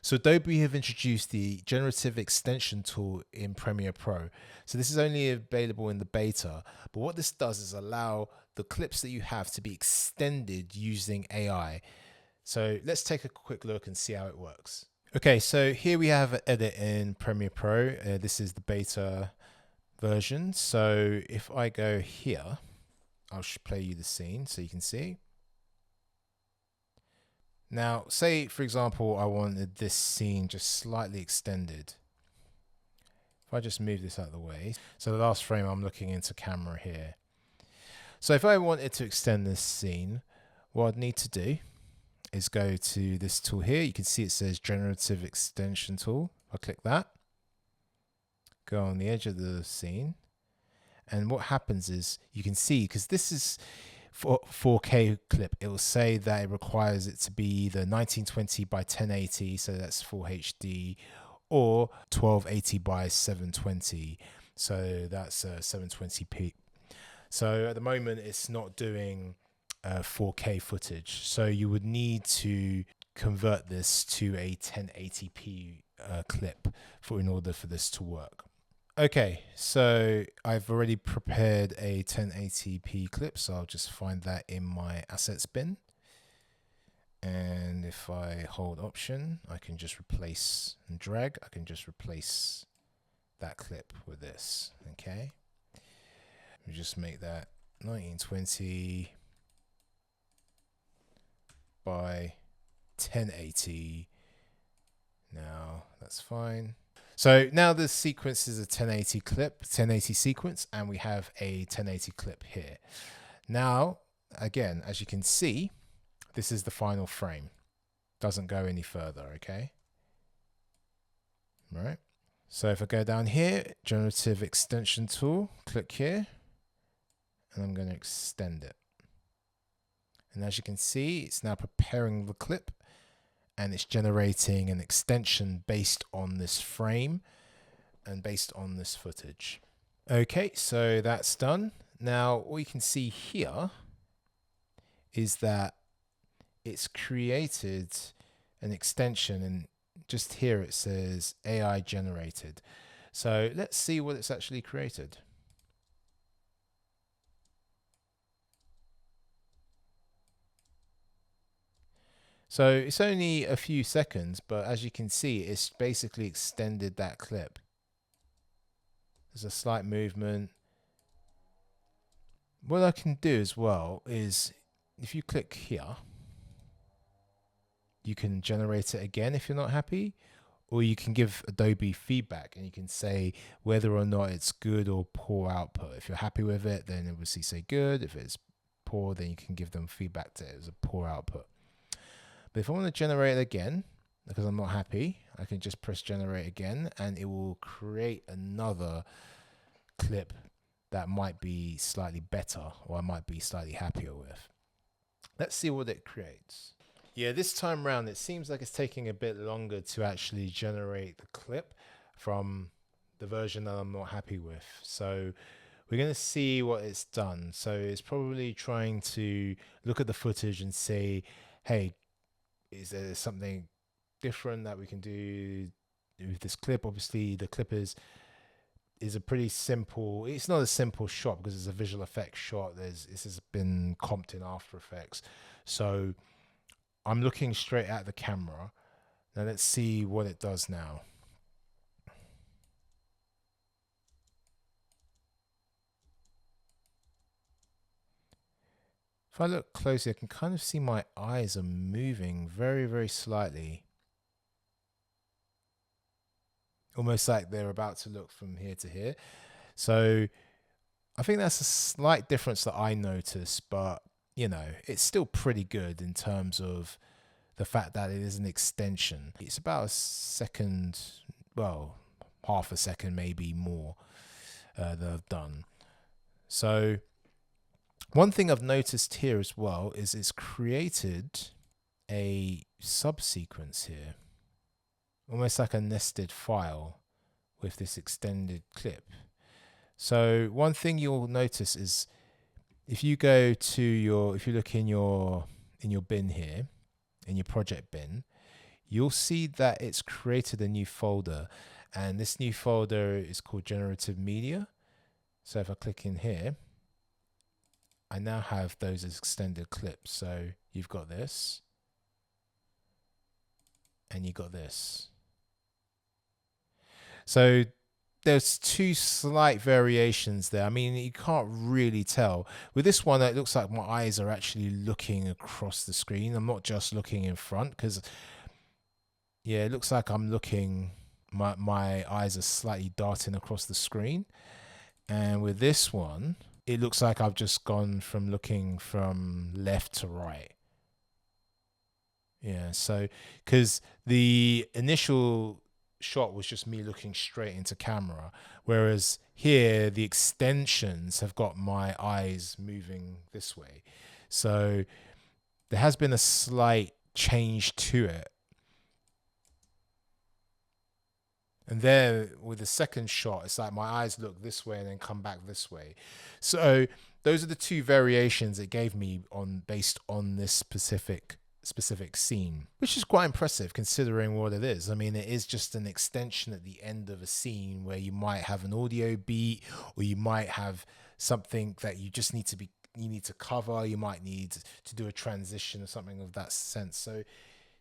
So Adobe have introduced the Generative Extension Tool in Premiere Pro. So this is only available in the beta, but what this does is allow the clips that you have to be extended using AI. So let's take a quick look and see how it works. Okay, so here we have an edit in Premiere Pro. This is the beta version. So if I go here, I'll play you the scene so you can see. Now, say, for example, I wanted this scene just slightly extended. If I just move this out of the way. So the last frame, I'm looking into camera here. So if I wanted to extend this scene, what I'd need to do is go to this tool here. You can see it says Generative Extension Tool. I'll click that. Go on the edge of the scene. And what happens is you can see, because this is for 4K clip, it will say that it requires it to be either 1920 by 1080, so that's full HD, or 1280 by 720, so that's 720p. So at the moment it's not doing 4K footage, so you would need to convert this to a 1080p clip in order for this to work. Okay, so I've already prepared a 1080p clip, so I'll just find that in my assets bin. And if I hold Option, I can just replace and drag. I can just replace that clip with this, okay? We just make that 1920 by 1080. Now, that's fine. So now the sequence is a 1080 clip, 1080 sequence, and we have a 1080 clip here. Now, again, as you can see, this is the final frame. Doesn't go any further, okay? Right. So if I go down here, Generative Extension Tool, click here, and I'm going to extend it. And as you can see, it's now preparing the clip, and it's generating an extension based on this frame and based on this footage. Okay, so that's done. Now, what you can see here is that it's created an extension, and just here it says AI generated. So let's see what it's actually created. So it's only a few seconds, but as you can see, it's basically extended that clip. There's a slight movement. What I can do as well is, if you click here, you can generate it again if you're not happy, or you can give Adobe feedback and you can say whether or not it's good or poor output. If you're happy with it, then obviously say good. If it's poor, then you can give them feedback to it as a poor output. But if I want to generate it again, because I'm not happy, I can just press generate again, and it will create another clip that might be slightly better, or I might be slightly happier with. Let's see what it creates. Yeah, this time around, it seems like it's taking a bit longer to actually generate the clip from the version that I'm not happy with. So we're going to see what it's done. So it's probably trying to look at the footage and say, hey, is there something different that we can do with this clip? Obviously, the clip is a pretty simple, it's not a simple shot because it's a visual effects shot. This has been comped in After Effects. So I'm looking straight at the camera. Now let's see what it does now. If I look closely, I can kind of see my eyes are moving very, very slightly. Almost like they're about to look from here to here. So I think that's a slight difference that I noticed, but you know, it's still pretty good in terms of the fact that it is an extension. It's about a second, well, half a second, maybe more, that I've done. So one thing I've noticed here as well is it's created a subsequence here, almost like a nested file with this extended clip. So one thing you'll notice is if you go to if you look in your bin here, in your project bin, you'll see that it's created a new folder, and this new folder is called Generative Media. So if I click in here, I now have those extended clips. So you've got this, and you got this. So there's two slight variations there. I mean, you can't really tell. With this one, it looks like my eyes are actually looking across the screen. I'm not just looking in front, because yeah, it looks like I'm looking, my eyes are slightly darting across the screen. And with this one, it looks like I've just gone from looking from left to right. Yeah, so because the initial shot was just me looking straight into camera, whereas here the extensions have got my eyes moving this way. So there has been a slight change to it. And there with the second shot, it's like my eyes look this way and then come back this way. So those are the two variations it gave me based on this specific scene, which is quite impressive considering what it is. I mean, it is just an extension at the end of a scene where you might have an audio beat, or you might have something that you just need to cover. You might need to do a transition or something of that sense. So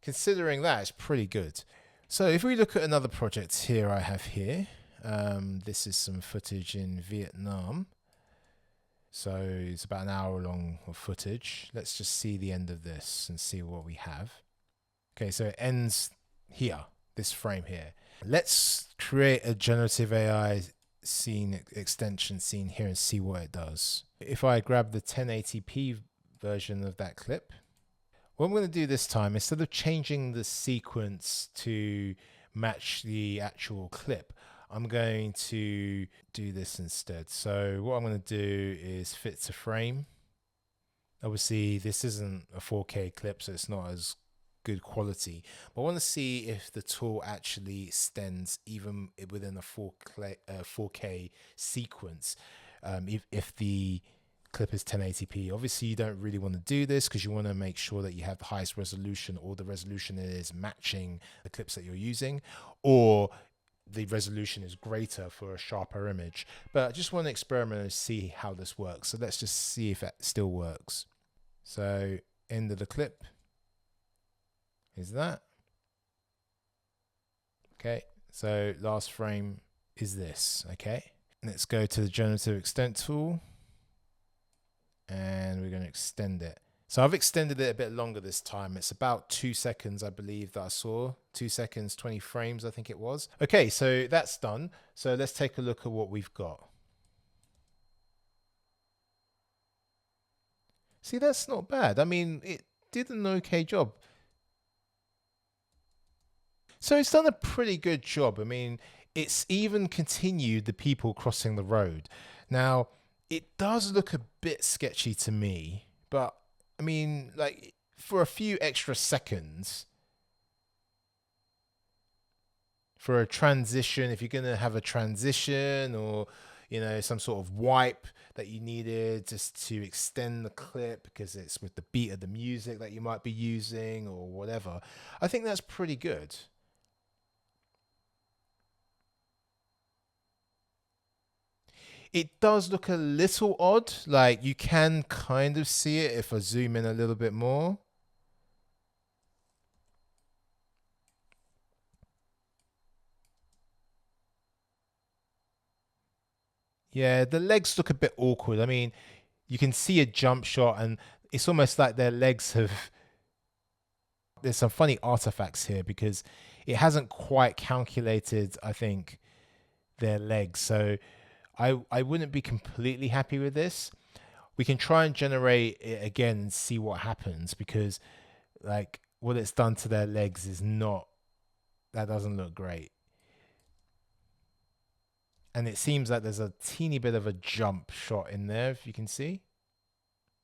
considering that, it's pretty good. So if we look at another project here, I have here, this is some footage in Vietnam. So it's about an hour long of footage. Let's just see the end of this and see what we have. Okay, so it ends here, this frame here. Let's create a generative AI scene extension scene here and see what it does. If I grab the 1080p version of that clip, what I'm going to do this time, instead of changing the sequence to match the actual clip, I'm going to do this instead. So what I'm going to do is fit to frame. Obviously, this isn't a 4K clip, so it's not as good quality. But I want to see if the tool actually extends even within a 4K sequence. If the clip is 1080p. Obviously, you don't really want to do this because you want to make sure that you have the highest resolution, or the resolution is matching the clips that you're using, or the resolution is greater for a sharper image. But I just want to experiment and see how this works. So let's just see if that still works. So end of the clip is that. Okay, so last frame is this. Okay, let's go to the Generative Extent tool, and we're going to extend it. So I've extended it a bit longer this time. It's about 2 seconds, I believe, that I saw. 2 seconds, 20 frames, I think it was. Okay, so that's done. So let's take a look at what we've got. See, that's not bad. I mean, it did an okay job. So it's done a pretty good job. I mean, it's even continued the people crossing the road. Now, it does look a bit sketchy to me, but I mean, like, for a few extra seconds, for a transition, if you're going to have a transition, or, you know, some sort of wipe that you needed just to extend the clip because it's with the beat of the music that you might be using or whatever, I think that's pretty good. It does look a little odd, like you can kind of see it if I zoom in a little bit more. Yeah, the legs look a bit awkward. I mean, you can see a jump shot and it's almost like their legs have... There's some funny artifacts here because it hasn't quite calculated, I think, their legs. So I wouldn't be completely happy with this. We can try and generate it again and see what happens, because like what it's done to their legs is not, that doesn't look great. And it seems like there's a teeny bit of a jump shot in there, if you can see.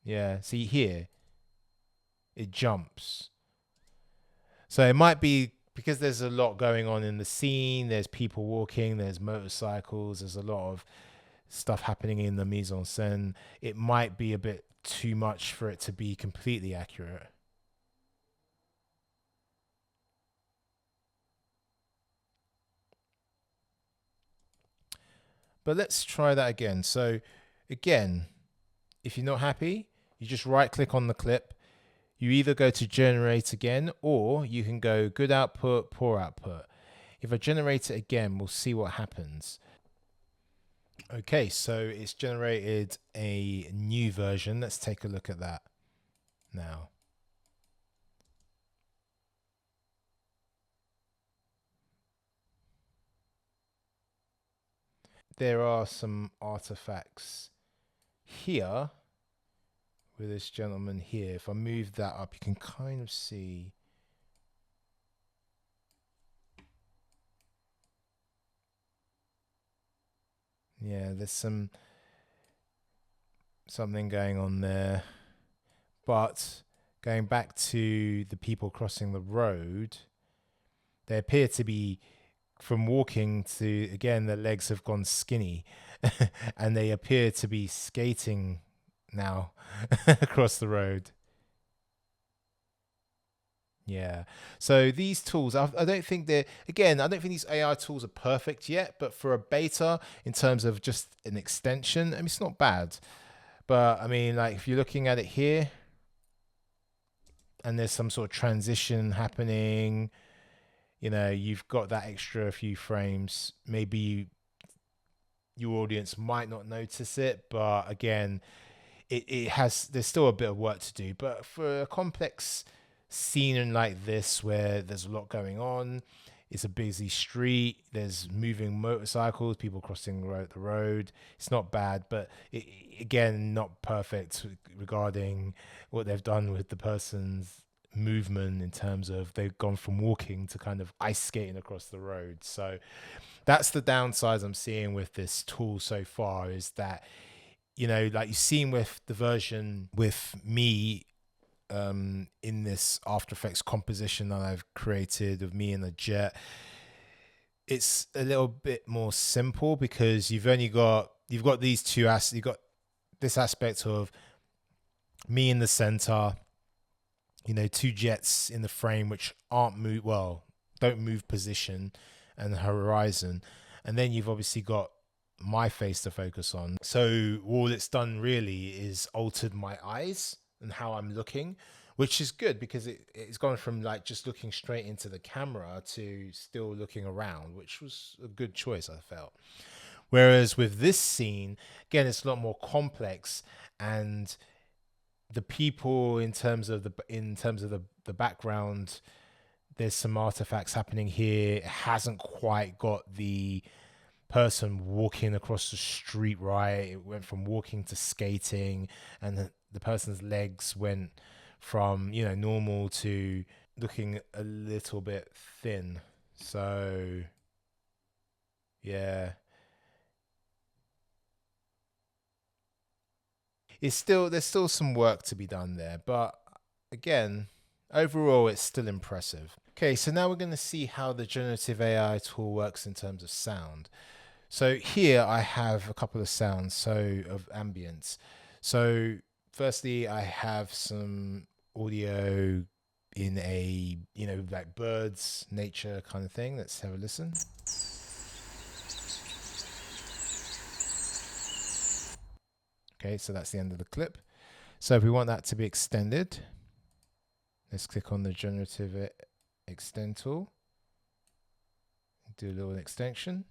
Yeah, see here, it jumps. So it might be because there's a lot going on in the scene. There's people walking, there's motorcycles, there's a lot of stuff happening in the mise en scène. It might be a bit too much for it to be completely accurate. But let's try that again. So again, if you're not happy, you just right click on the clip. You either go to generate again, or you can go good output, poor output. If I generate it again, we'll see what happens. Okay, so it's generated a new version. Let's take a look at that now. There are some artifacts here with this gentleman here. If I move that up, you can kind of see. Yeah, there's something going on there. But going back to the people crossing the road, they appear to be, from walking to, again, their legs have gone skinny and they appear to be skating now across the road. Yeah. So these tools, I don't think they're, again, I don't think these AI tools are perfect yet, but for a beta, in terms of just an extension, I mean, it's not bad. But I mean, like if you're looking at it here and there's some sort of transition happening, you know, you've got that extra few frames. Maybe your audience might not notice it, but again, it has, there's still a bit of work to do. But for a complex scene like this, where there's a lot going on, it's a busy street, there's moving motorcycles, people crossing the road, it's not bad, but again, not perfect regarding what they've done with the person's movement, in terms of they've gone from walking to kind of ice skating across the road. So that's the downsides I'm seeing with this tool so far, is that, you know, like you've seen with the version with me in this After Effects composition that I've created of me in the jet, it's a little bit more simple because you've got these two aspects. You've got this aspect of me in the center, you know, two jets in the frame which don't move position, and the horizon, and then you've obviously got my face to focus on. So all it's done really is altered my eyes and how I'm looking, which is good because it's gone from like just looking straight into the camera to still looking around, which was a good choice, I felt. Whereas with this scene, again, it's a lot more complex, and the people, in terms of the background, there's some artifacts happening here. It hasn't quite got the person walking across the street right. It went from walking to skating, and the person's legs went from, you know, normal to looking a little bit thin. So yeah, there's still some work to be done there, but again, overall it's still impressive. Okay, so now we're going to see how the generative AI tool works in terms of sound. So here I have a couple of sounds, so of ambience. So firstly, I have some audio in a, you know, like birds, nature kind of thing. Let's have a listen. Okay, so that's the end of the clip. So if we want that to be extended, let's click on the Generative Extend tool, do a little extension.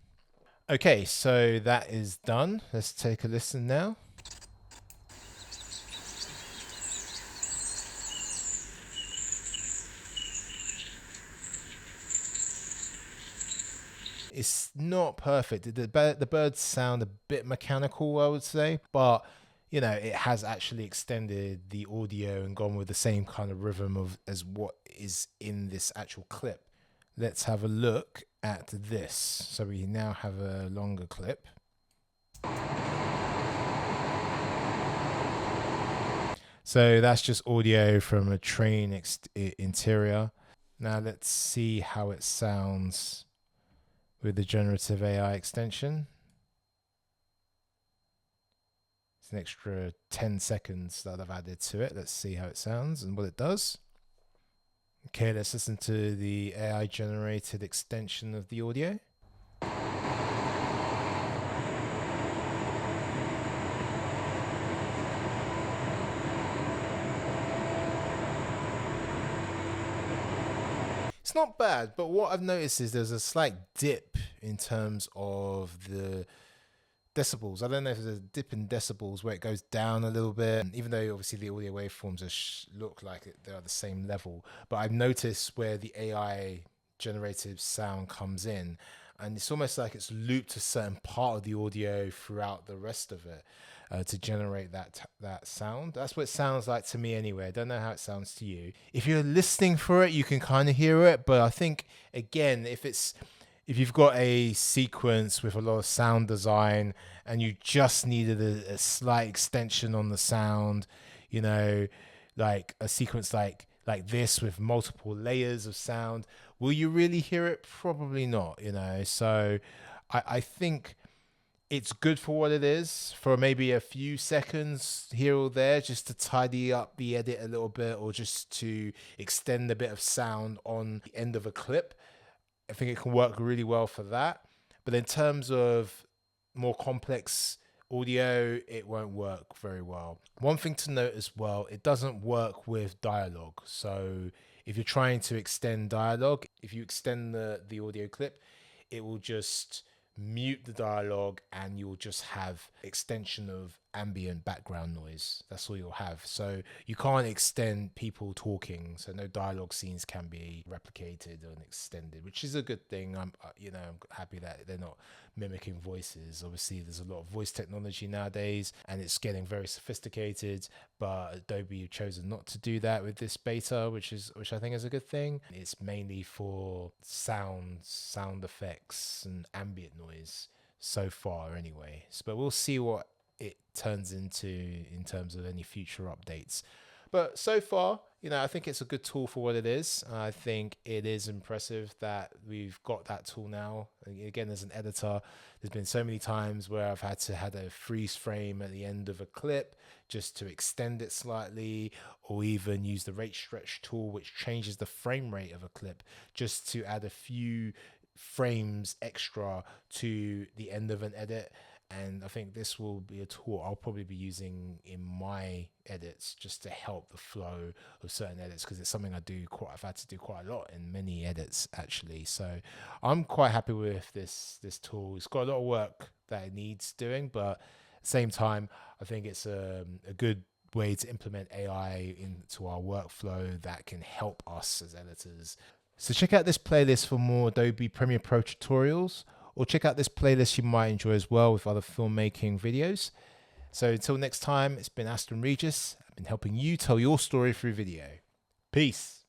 Okay, so that is done. Let's take a listen now. It's not perfect. The birds sound a bit mechanical, I would say, but you know, it has actually extended the audio and gone with the same kind of rhythm as what is in this actual clip. Let's have a look at this. So we now have a longer clip. So that's just audio from a train interior. Now let's see how it sounds with the Generative AI extension. It's an extra 10 seconds that I've added to it. Let's see how it sounds and what it does. Okay, let's listen to the AI generated extension of the audio. not bad, but what I've noticed is there's a slight dip in terms of the decibels. I don't know if there's a dip in decibels where it goes down a little bit, even though obviously the audio waveforms look like they're the same level. But I've noticed where the AI generative sound comes in, and it's almost like it's looped a certain part of the audio throughout the rest of it to generate that sound. That's what it sounds like to me anyway. I don't know how it sounds to you. If you're listening for it, you can kind of hear it, but I think again, if you've got a sequence with a lot of sound design and you just needed a slight extension on the sound, you know, like a sequence like this with multiple layers of sound, will you really hear it? Probably not, you know. So I think it's good for what it is, for maybe a few seconds here or there, just to tidy up the edit a little bit, or just to extend a bit of sound on the end of a clip. I think it can work really well for that. But in terms of more complex audio, it won't work very well. One thing to note as well, it doesn't work with dialogue. So if you're trying to extend dialogue, if you extend the audio clip, it will just mute the dialogue and you'll just have extension of ambient background noise. That's all you'll have. So you can't extend people talking, so no dialogue scenes can be replicated and extended, which is a good thing. I'm happy that they're not mimicking voices. Obviously there's a lot of voice technology nowadays and it's getting very sophisticated, but Adobe have chosen not to do that with this beta, which I think is a good thing. It's mainly for sound effects and ambient noise so far anyway. But we'll see what it turns into in terms of any future updates. But so far, I think it's a good tool for what it is. I think it is impressive that we've got that tool now. Again, as an editor, there's been so many times where I've had a freeze frame at the end of a clip just to extend it slightly, or even use the rate stretch tool, which changes the frame rate of a clip just to add a few frames extra to the end of an edit. And I think this will be a tool I'll probably be using in my edits just to help the flow of certain edits, because it's something I've had to do quite a lot in many edits actually. So I'm quite happy with this tool. It's got a lot of work that it needs doing, but at the same time, I think it's a good way to implement AI into our workflow that can help us as editors. So check out this playlist for more Adobe Premiere Pro tutorials, or check out this playlist you might enjoy as well with other filmmaking videos. So until next time, it's been Aston Regis. I've been helping you tell your story through video. Peace.